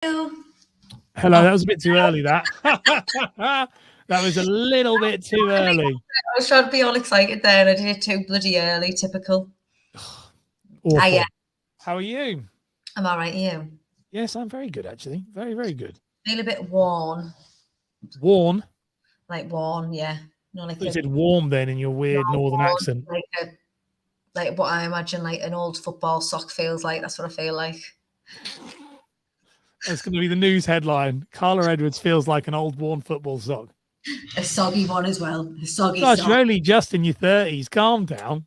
Hello, Hello, that was a bit too early, that. That was a little bit too early. I was trying to be all excited there and I did it too bloody early, typical. Awful. Yeah, How are you? I'm all right, you? Yes, I'm very good, actually. Very, very good. Feel a bit worn, Worn? like worn, yeah. No, I like thought you a said warm then in your no, weird northern worn, accent. like what I imagine like an old football sock feels like. That's what I feel like. That's going to be the news headline. Karla Edwards feels like an old worn football sock. A soggy one as well. A soggy Gosh, sock. you're only just in your 30s. Calm down.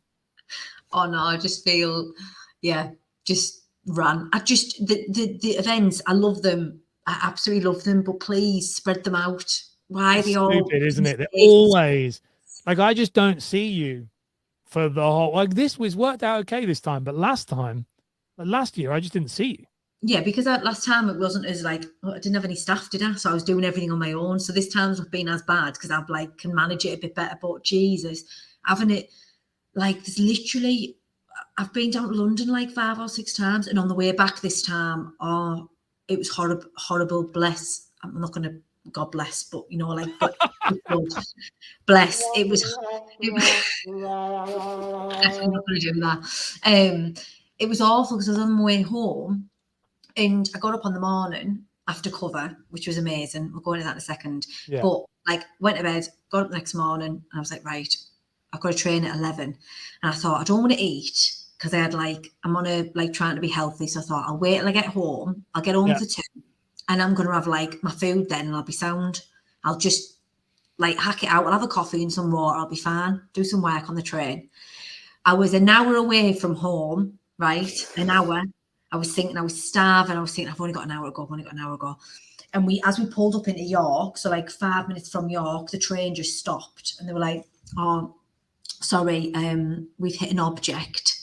Oh no, I just feel, yeah, just run. I just the events. I love them. I absolutely love them. But please spread them out. Why are It's they all stupid, in isn't it? They're states? always like, I just don't see you for the whole. Like, this was worked out okay this time, but last year, I just didn't see you. Yeah, because last time it wasn't as like I didn't have any staff, did I? So I was doing everything on my own. So this time's not been as bad because I've like can manage it a bit better. But Jesus, having it like there's literally I've been down to London like 5 or 6 times, and on the way back this time, oh, it was horrible, horrible. Bless. I'm not gonna God bless, but you know, like bless. It was. I'm not gonna do that. It was awful because I was on my way home. And I got up on the morning after cover, which was amazing. We'll go into that in a second. Yeah. But like went to bed, got up the next morning, and I was like, right, I've got to train at 11. And I thought, I don't want to eat because I had like, I'm on a like trying to be healthy. So I thought, I'll wait till I get home. I'll get home Yeah. for 2. And I'm going to have like my food then and I'll be sound. I'll just like hack it out. I'll have a coffee and some water. I'll be fine. Do some work on the train. I was an hour away from home, right? An hour. I was thinking I was starving. I was thinking I've only got an hour ago. I've only got an hour ago. And as we pulled up into York, so like 5 minutes from York, the train just stopped, and they were like, "Oh, sorry, we've hit an object,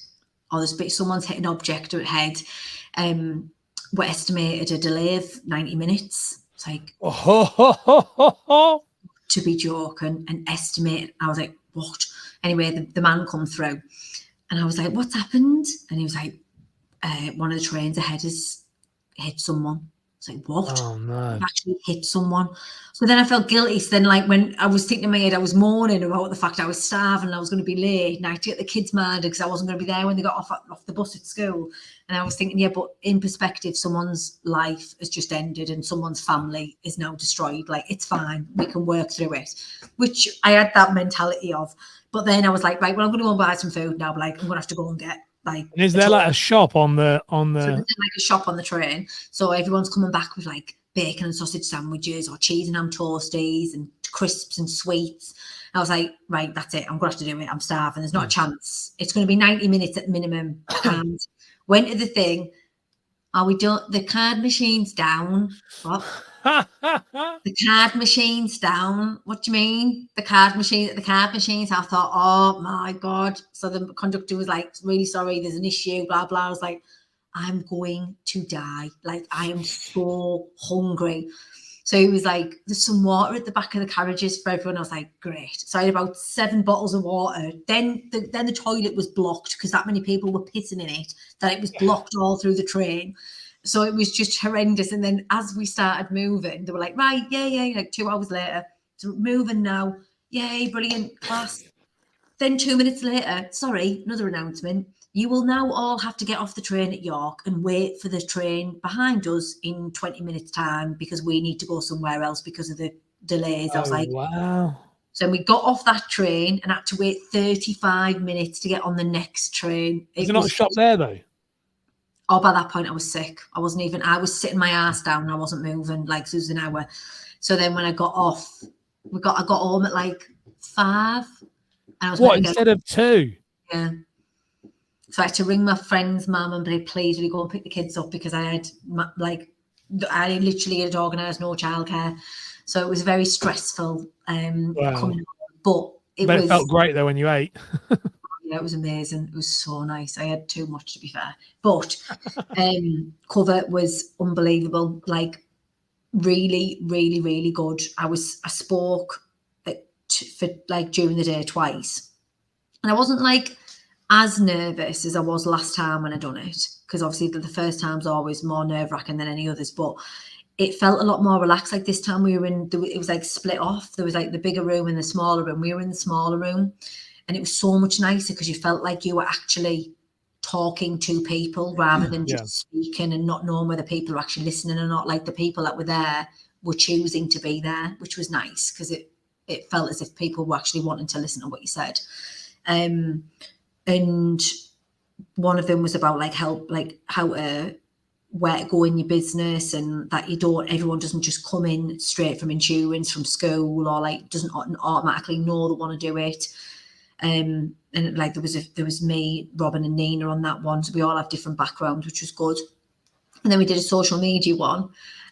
or someone's hit an object ahead. We estimated a delay of 90 minutes." It's like, to be joking, and estimate. I was like, what? Anyway, the man come through, and I was like, what's happened? And he was like, one of the trains ahead has hit someone. It's like, what? Oh no. I've actually hit someone. So then I felt guilty. So then, like, when I was thinking in my head, I was mourning about the fact I was starving and I was going to be late. And I had to get the kids mad because I wasn't going to be there when they got off the bus at school. And I was thinking, yeah, but in perspective, someone's life has just ended and someone's family is now destroyed. Like, it's fine. We can work through it, which I had that mentality of. But then I was like, right, well, I'm going to go and buy some food now. Like, I'm going to have to go and get like. And is there like a shop on the So there's like a shop on the train, so everyone's coming back with like bacon and sausage sandwiches or cheese and ham toasties and crisps and sweets. And I was like, right, that's it. I'm gonna have to do it. I'm starving. There's not a chance. It's going to be 90 minutes at minimum. And went to the thing. Are we done? The card machine's down. What? The card machine's down. What do you mean? The card machines. I thought, oh my God. So the conductor was like, really sorry, there's an issue, blah, blah. I was like, I'm going to die. Like, I am so hungry. So he was like, there's some water at the back of the carriages for everyone. I was like, great. So I had about 7 bottles of water. Then the toilet was blocked because that many people were pissing in it, that it was blocked all through the train. So it was just horrendous. And then as we started moving, they were like, right, yeah, like 2 hours later, so moving now. Yay, brilliant, class. Then 2 minutes later, sorry, another announcement. You will now all have to get off the train at York and wait for the train behind us in 20 minutes' time because we need to go somewhere else because of the delays. I was like, wow. So we got off that train and had to wait 35 minutes to get on the next train. Is there not a shop there though? Oh, by that point I was sick. I was sitting my ass down and I wasn't moving like so it was an hour. So then when I got off, I got home at like 5. And I was instead of 2? Yeah. So I had to ring my friend's mum and be like, please, will you go and pick the kids up because I literally had organised no childcare. So it was very stressful coming home. But it felt great though when you ate. Yeah, it was amazing. It was so nice. I had too much, to be fair. But cover was unbelievable. Like, really, really, really good. I spoke for like during the day twice. And I wasn't like as nervous as I was last time when I done it because obviously the first time's always more nerve-wracking than any others, but it felt a lot more relaxed. Like this time we were in, it was like split off. There was like the bigger room and the smaller room. We were in the smaller room, and it was so much nicer because you felt like you were actually talking to people rather than just speaking and not knowing whether people are actually listening or not. Like the people that were there were choosing to be there, which was nice because it felt as if people were actually wanting to listen to what you said. And one of them was about like how to where to go in your business, and that everyone doesn't just come in straight from insurance from school, or like doesn't automatically know they want to do it. And like there was me, Robin and Nina on that one, so we all have different backgrounds, which was good. And then we did a social media one,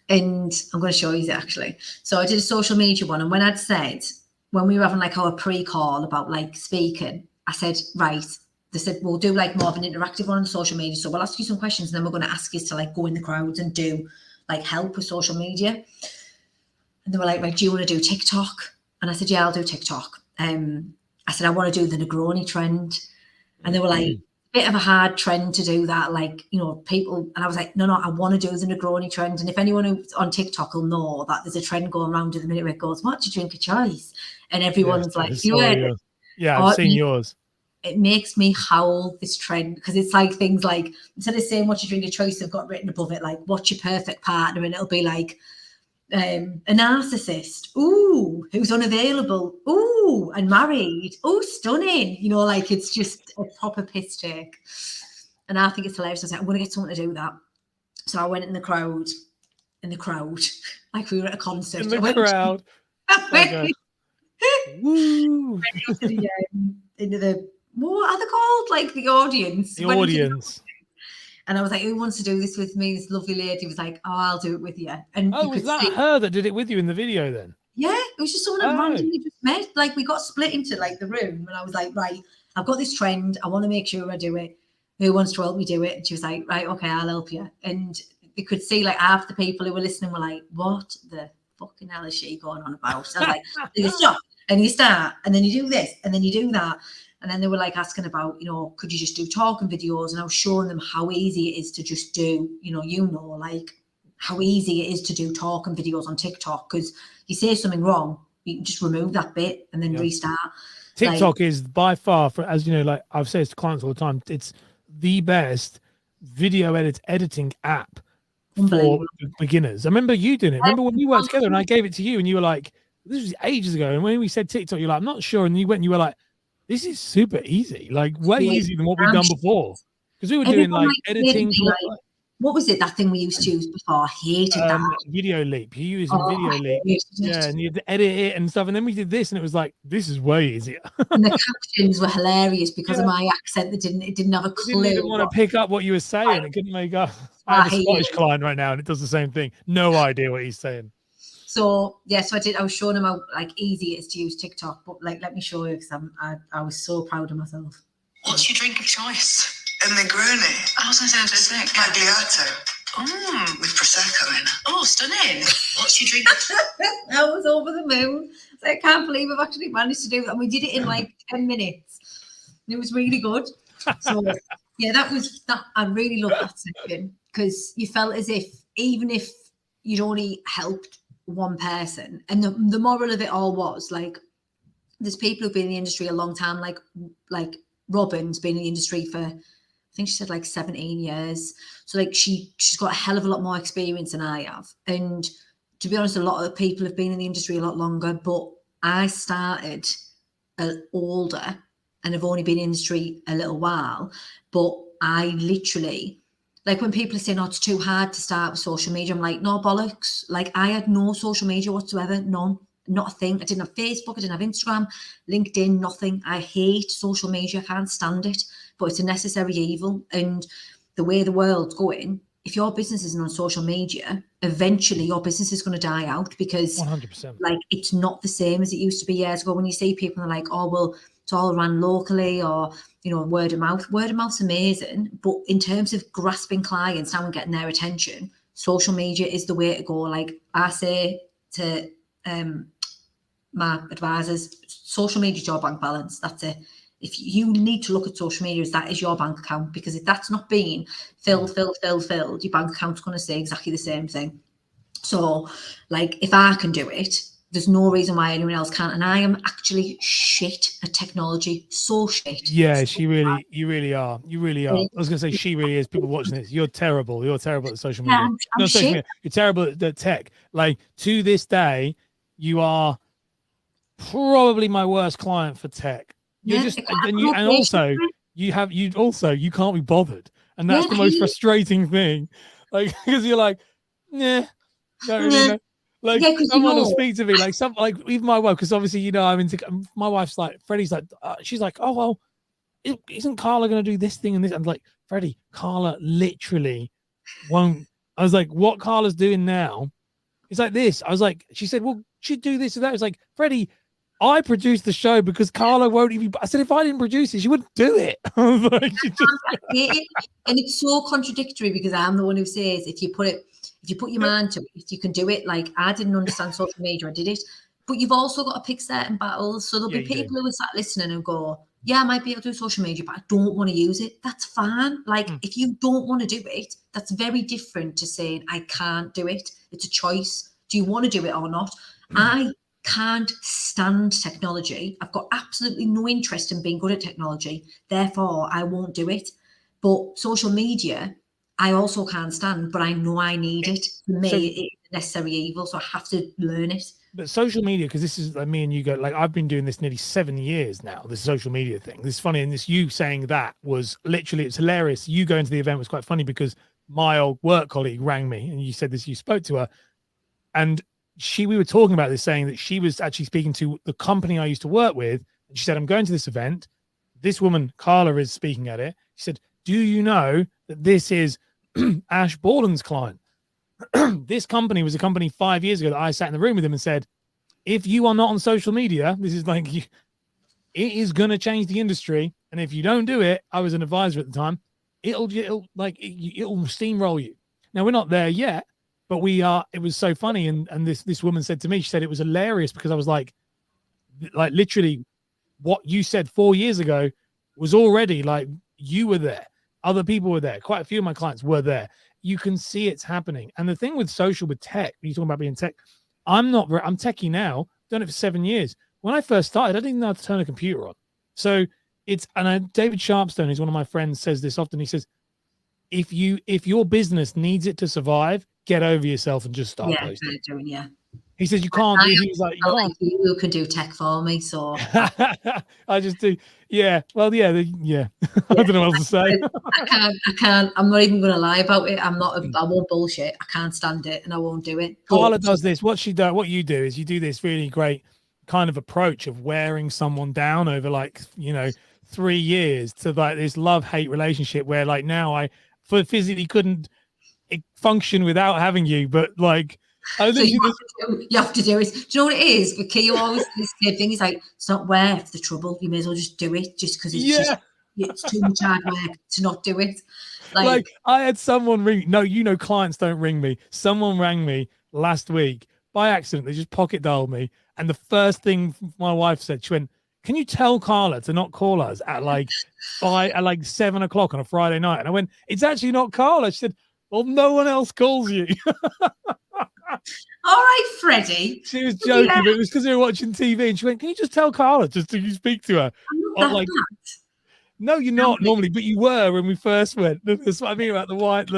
and I'm going to show you it actually. So I did a social media one, and when we were having like our pre-call about like speaking, I said, right, they said, we'll do like more of an interactive one on social media. So we'll ask you some questions, and then we're going to ask you to like go in the crowds and do like help with social media. And they were like, right, do you want to do TikTok? And I said, yeah, I'll do TikTok. I said, I want to do the Negroni trend. And they were like, bit of a hard trend to do that, like, you know, people. And I was like, no, I want to do the Negroni trend. And if anyone who's on TikTok will know that there's a trend going around at the minute where it goes, what, do you drink a choice? And everyone's like, you heard it? Yeah, I've seen yours. It makes me howl, this trend, because it's like things like, instead of saying what you drink a choice, they've got written above it like, what's your perfect partner? And it'll be like, a narcissist, ooh, who's unavailable, ooh, and married, ooh, stunning, you know, like it's just a proper piss take. And I think it's hilarious. I was like, I'm going to get someone to do that. So I went in the crowd, like we were at a concert. In the crowd. Woo. Into the, what are they called? Like the audience. The audience. And I was like, who wants to do this with me? This lovely lady was like, oh, I'll do it with you. And was that her that did it with you in the video then? Yeah, it was just someone I randomly just met. Like we got split into like the room, and I was like, right, I've got this trend. I want to make sure I do it. Who wants to help me do it? And she was like, right, okay, I'll help you. And they could see like half the people who were listening were like, what the fucking hell is she going on about? So I was like, you stop and you start, and then you do this, and then you do that. And then they were like asking about, you know, could you just do talking videos? And I was showing them how easy it is to just do, like how easy it is to do talking videos on TikTok. Because you say something wrong, you can just remove that bit and then restart. TikTok is by far, as you know, like I've said to clients all the time, it's the best video editing app for beginners. I remember you doing it. Remember when we worked together and I gave it to you and you were like, this was ages ago. And when we said TikTok, you're like, I'm not sure. And you went and you were like, this is super easy, like way easier than what we've done before. Because we were doing like editing. What was it, that thing we used to use before? I hated that. Video Leap. You used Video Leap. Yeah, and you had to edit it and stuff. And then we did this and it was like, this is way easier. And the captions were hilarious because of my accent. It didn't have a clue. Didn't even want to pick up what you were saying. It couldn't make up. I have a Scottish client right now and it does the same thing. No idea what he's saying. So I was showing him how like easy it is to use TikTok, but like let me show you because I was so proud of myself. What's your drink of choice? A Negroni. I was going to say Magliato. With Prosecco in. Oh, stunning. What's your drink? I was over the moon. So I can't believe I've actually managed to do that. And we did it in like 10 minutes. It was really good. So yeah, that. I really loved that section because you felt as if even if you'd only helped one person, and the moral of it all was like, there's people who've been in the industry a long time, like Robin's been in the industry for, I think she said like 17 years. So like she's got a hell of a lot more experience than I have. And to be honest, a lot of people have been in the industry a lot longer, but I started older and have only been in the industry a little while. But I literally, like when people are saying, oh, it's too hard to start with social media, I'm like, no bollocks. Like I had no social media whatsoever, none. Not a thing. I didn't have Facebook, I didn't have Instagram, LinkedIn, nothing. I hate social media, I can't stand it, but it's a necessary evil. And the way the world's going, if your business isn't on social media, eventually your business is going to die out because 100%. Like it's not the same as it used to be years ago. When you see people are like, oh, well, it's all run locally or, you know, word of mouth's amazing. But in terms of grasping clients now and getting their attention, social media is the way to go. Like I say to my advisors, social media is your bank balance. That's it. If you need to look at social media as that is your bank account, because if that's not being filled, your bank account's going to say exactly the same thing. So, like, if I can do it, there's no reason why anyone else can't. And I am actually shit at technology. So shit. Yeah, So you really are. You really are. I was going to say she really is. People watching this, you're terrible. You're terrible at social media. I'm No, social shit. media. You're terrible at tech. Like, to this day, you are probably my worst client for tech. You're just, and also you can't be bothered, and that's the most frustrating thing. Like, because you're like, nah, don't really know. Like, someone will speak to me, like even my wife, because obviously, you know, I'm into. My wife's like, Freddie's like, she's like, oh well, isn't Karla going to do this thing and this? I'm like, Freddie, Karla literally won't. I was like, what Karla's doing now? It's like this. I was like, she said, well, she'd do this or that. It's like, Freddie, I produced the show because Karla won't even. I said, if I didn't produce it, she wouldn't do it. I was like, and it's so contradictory because I'm the one who says if you put your mind to it, you can do it. Like, I didn't understand social media, I did it. But you've also got to pick certain battles. So there'll be people who are sat listening and go, yeah, I might be able to do social media, but I don't want to use it. That's fine. Like, if you don't want to do it, that's very different to saying I can't do it. It's a choice. Do you want to do it or not? I can't stand technology. I've got absolutely no interest in being good at technology. Therefore, I won't do it. But social media, I also can't stand, but I know I need it. For me, it's a necessary evil, so I have to learn it. But social media, because this is like me and you go, like, I've been doing this nearly 7 years now, this social media thing. This is funny, and this you saying that was literally, it's hilarious. You going to the event was quite funny because my old work colleague rang me, and you said this, you spoke to her, and we were talking about this, saying that she was actually speaking to the company I used to work with, and she said, I'm going to this event. This woman, Karla, is speaking at it. She said, do you know that this is Ash Borland's client? This company was a company 5 years ago that I sat in the room with him and said, if you are not on social media, this is like, it is going to change the industry. And if you don't do it, I was an advisor at the time, it'll steamroll you. Now, we're not there yet, but we are. It was so funny. And this woman said to me, she said it was hilarious because I was like literally what you said 4 years ago was already like, you were there. Other people were there. Quite a few of my clients were there. You can see it's happening. And the thing with social, with tech, you're talking about being tech. I'm techie now. Done it for 7 years. When I first started, I didn't even know how to turn a computer on. So David Sharpstone, who's one of my friends, says this often. He says, if your business needs it to survive, get over yourself and just start posting. Yeah. He says you can't do. He's like, you can't. You can do tech for me, so I just do. Yeah. Well, yeah. I don't know what else to say. I can't. I'm not even going to lie about it. I won't bullshit. I can't stand it, and I won't do it. Karla does this. What you do is you do this really great kind of approach of wearing someone down over 3 years to like this love-hate relationship where like now I physically couldn't function without having you, but like. So you have to do it. Do you know what it is? With Key, always this thing is like, it's not worth the trouble. You may as well just do it, just because it's too much hard work to not do it. Like I had someone ring. No, clients don't ring me. Someone rang me last week by accident. They just pocket dialed me, and the first thing my wife said, she went, "Can you tell Karla to not call us at like 7 o'clock on a Friday night?" And I went, "It's actually not Karla." She said, "Well, no one else calls you." All right, Freddie. She was joking, but it was because they were watching TV, and she went, "Can you just tell Karla just to speak to her?" I'm not no, you're not normally, but you were when we first went. That's what I mean about the white.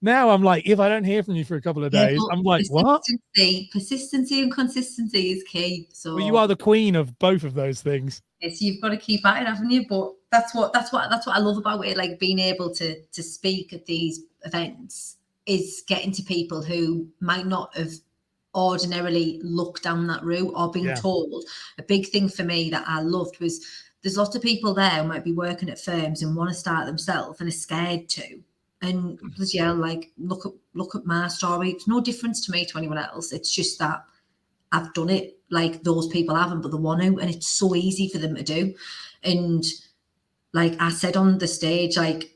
Now I'm like, if I don't hear from you for a couple of days, I'm like, what? Persistency and consistency is key. So well, you are the queen of both of those things. Yes, you've got to keep at it, haven't you? But that's what I love about it. Like being able to speak at these events is getting to people who might not have ordinarily looked down that route or been told. A big thing for me that I loved was there's lots of people there who might be working at firms and want to start themselves and are scared to. And like look at my story. It's no difference to me to anyone else. It's just that I've done it. Like those people haven't, but they want to, and it's so easy for them to do. And like I said on the stage, like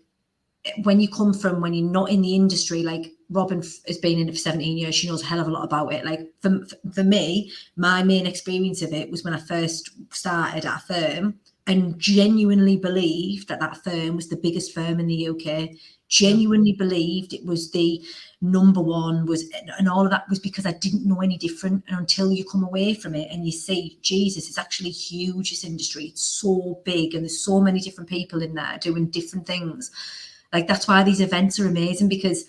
when you're not in the industry, like Robin has been in it for 17 years, she knows a hell of a lot about it. Like for me, my main experience of it was when I first started at a firm and genuinely believed that that firm was the biggest firm in the UK. Genuinely believed it was the number one, and all of that was because I didn't know any different. And until you come away from it and you see, Jesus, it's actually huge, this industry. It's so big and there's so many different people in there doing different things. Like, that's why these events are amazing, because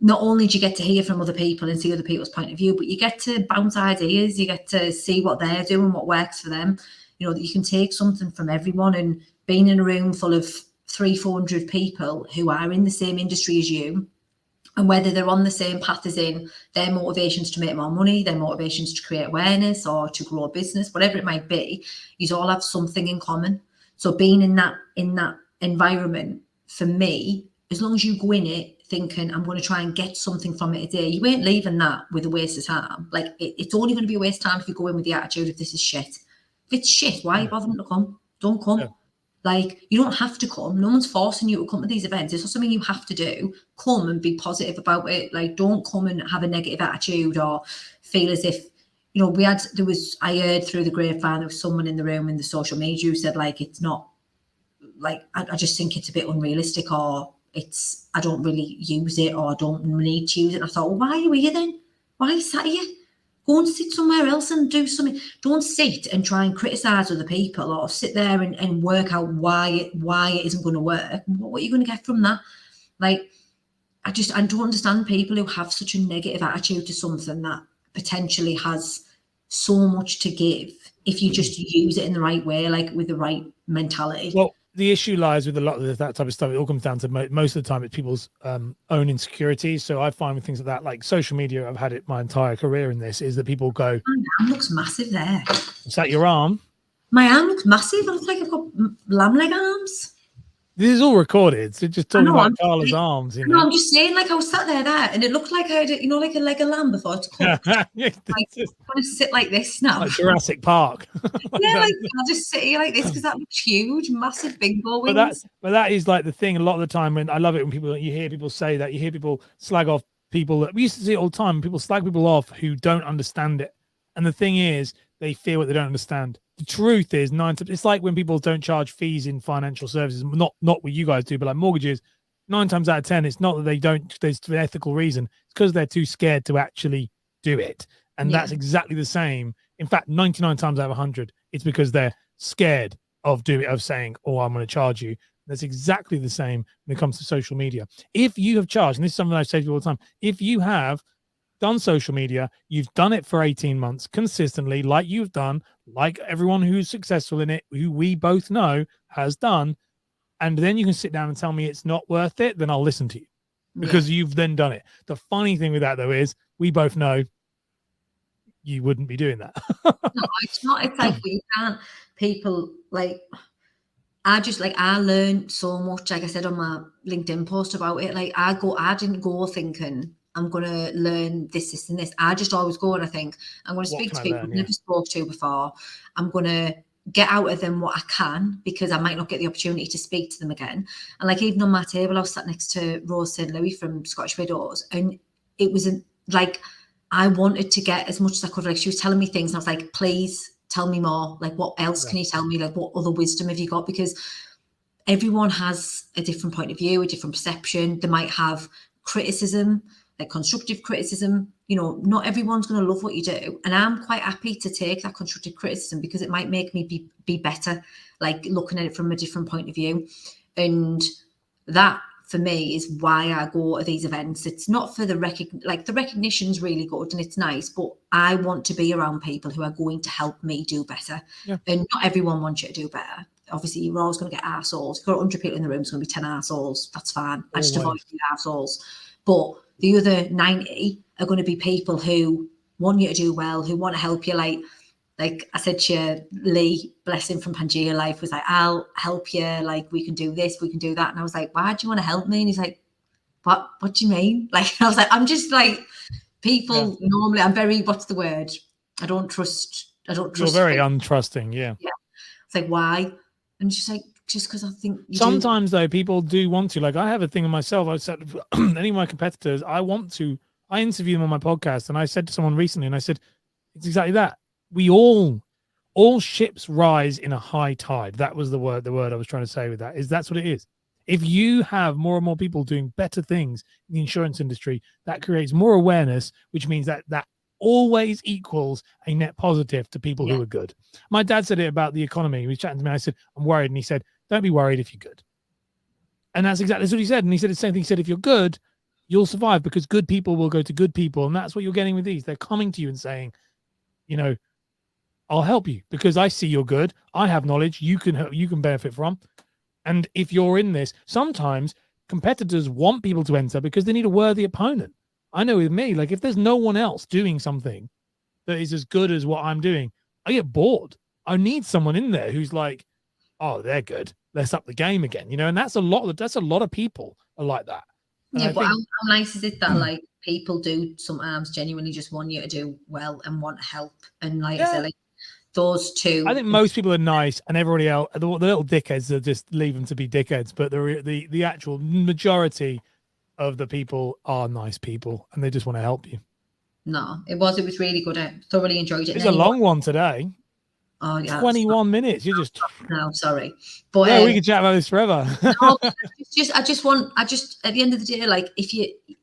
not only do you get to hear from other people and see other people's point of view, but you get to bounce ideas, you get to see what they're doing, what works for them. You know, that you can take something from everyone. And being in a room full of 300-400 people who are in the same industry as you, and whether they're on the same path as in their motivations to make more money, their motivations to create awareness or to grow a business, whatever it might be, you all have something in common. So being in that environment, for me, as long as you go in it thinking, I'm going to try and get something from it today, you ain't leaving that with a waste of time. Like, it's only going to be a waste of time if you go in with the attitude of, this is shit. If it's shit, why are you bothering to come? Don't come. Yeah. Like, you don't have to come. No one's forcing you to come to these events. It's not something you have to do. Come and be positive about it. Like, don't come and have a negative attitude or feel as if, you know, I heard through the grapevine, there was someone in the room in the social media who said, like, it's not, like, I just think it's a bit unrealistic, or I don't really use it, or I don't need to use it. And I thought, well, why are you here then? Why are you sat here? Go and sit somewhere else and do something. Don't sit and try and criticise other people, or sit there and work out why it isn't going to work. What are you going to get from that? Like, I don't understand people who have such a negative attitude to something that potentially has so much to give if you just use it in the right way, like with the right mentality. Well, the issue lies with a lot of that type of stuff. It all comes down to most of the time it's people's own insecurities. So I find with things like that, like social media, I've had it my entire career in this, is that people go, my arm looks massive there. Is that your arm? My arm looks massive. I look like I've got lamb leg arms. This is all recorded. So just talking about Karla's arms. You know? No, I'm just saying, like, I was sat there, and it looked like I had, like a leg of lamb before it's cooked. Yeah, like, I'm going to sit like this now. Like Jurassic Park. Yeah, like, I'll just sit here like this because that looks huge, massive bingo wings. But that is like the thing a lot of the time, when I love it when you hear people say that, you hear people slag off people that we used to see it all the time. People slag people off who don't understand it. And the thing is, they fear what they don't understand. The truth is, it's like when people don't charge fees in financial services, not what you guys do, but like mortgages, 9 times out of 10, it's not that they don't, there's an ethical reason. It's because they're too scared to actually do it. And that's exactly the same. In fact, 99 times out of 100, it's because they're scared of saying, oh, I'm going to charge you. That's exactly the same when it comes to social media. If you have charged, and this is something I say to people all the time, if you have done social media, you've done it for 18 months consistently, like you've done, like everyone who's successful in it, who we both know has done, and then you can sit down and tell me it's not worth it, then I'll listen to you because you've then done it. The funny thing with that, though, is we both know you wouldn't be doing that. No, it's not. It's like, you can't, people, like, I learned so much, like I said on my LinkedIn post about it. Like, I didn't go thinking, I'm going to learn this, and this. I just always go and I think, I'm going to speak to people I've never spoke to before. I'm going to get out of them what I can, because I might not get the opportunity to speak to them again. And like, even on my table, I was sat next to Rose St. Louis from Scottish Widows, and it was like, I wanted to get as much as I could. Like, she was telling me things, and I was like, please tell me more. Like, what else can you tell me? Like, what other wisdom have you got? Because everyone has a different point of view, a different perception. They might have criticism, like constructive criticism. You know, not everyone's going to love what you do. And I'm quite happy to take that constructive criticism, because it might make me be better, like looking at it from a different point of view. And that, for me, is why I go to these events. It's not for the recognition's really good and it's nice, but I want to be around people who are going to help me do better. Yeah. And not everyone wants you to do better. Obviously, you're always going to get arseholes. If you've got 100 people in the room, it's going to be 10 arseholes. That's fine. I just avoid the arseholes. But the other 90 are going to be people who want you to do well, who want to help you. Like I said to you, Lee, bless him, from Pangea Life, was like, I'll help you. Like, we can do this, we can do that. And I was like, why do you want to help me? And he's like, what do you mean? Like, I was like, I'm just like, people normally, I'm very, what's the word? I don't trust. You're very untrusting. Yeah. It's like, why? And she's like, just because I think sometimes though, people do want to. Like, I have a thing of myself. I said, any of my competitors, I interview them on my podcast. And I said to someone recently, and I said, it's exactly that. We all all ships rise in a high tide. That was the word I was trying to say with that, is that's what it is. If you have more and more people doing better things in the insurance industry, that creates more awareness, which means that always equals a net positive to people who are good. My dad said it about the economy. He was chatting to me. I said, I'm worried. And he said, don't be worried if you're good. And that's exactly what he said. And he said the same thing. He said, if you're good, you'll survive because good people will go to good people. And that's what you're getting with these. They're coming to you and saying, you know, I'll help you because I see you're good. I have knowledge you can benefit from. And if you're in this, sometimes competitors want people to enter because they need a worthy opponent. I know with me, like if there's no one else doing something that is as good as what I'm doing, I get bored. I need someone in there who's like, oh, they're good. Let's up the game again, you know. And that's a lot of people are like that. And yeah, but how nice is it that like people do sometimes genuinely just want you to do well and want help, and like I said, like those two. I think most people are nice, and everybody else, the little dickheads, are just leave them to be dickheads. But the actual majority of the people are nice people, and they just want to help you. No, it was really good. I thoroughly enjoyed it. It's a long one today. Oh yeah, 21 minutes. You're just no, sorry, but yeah, we can chat about this forever. no, I just at the end of the day, like if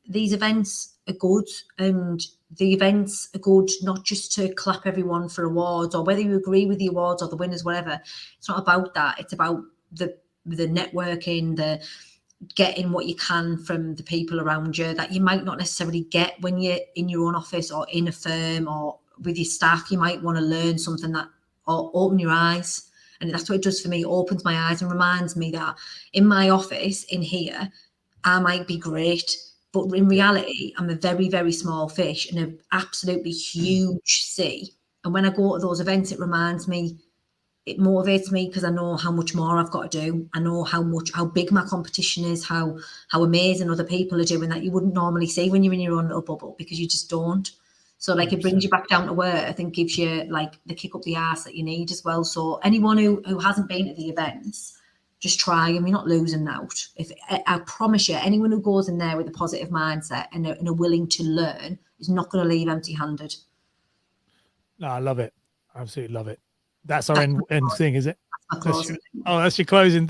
these events are good, and the events are good not just to clap everyone for awards or whether you agree with the awards or the winners, whatever. It's not about that. It's about the networking, the getting what you can from the people around you that you might not necessarily get when you're in your own office or in a firm or with your staff. You might want to learn something that or open your eyes, and that's what it does for me. It opens my eyes and reminds me that in my office in here I might be great, but in reality I'm a very, very small fish in an absolutely huge sea. And when I go to those events, it reminds me, it motivates me because I know how much more I've got to do. I know how big my competition is, how amazing other people are doing that you wouldn't normally see when you're in your own little bubble, because you just don't. So like it brings you back down to earth and gives you like the kick up the arse that you need as well. So anyone who hasn't been to the events, just try, and you're not losing out. I promise you, anyone who goes in there with a positive mindset and are willing to learn is not going to leave empty-handed. No, I love it. I absolutely love it. That's our end thing, is it? That's my closing. That's your closing thing.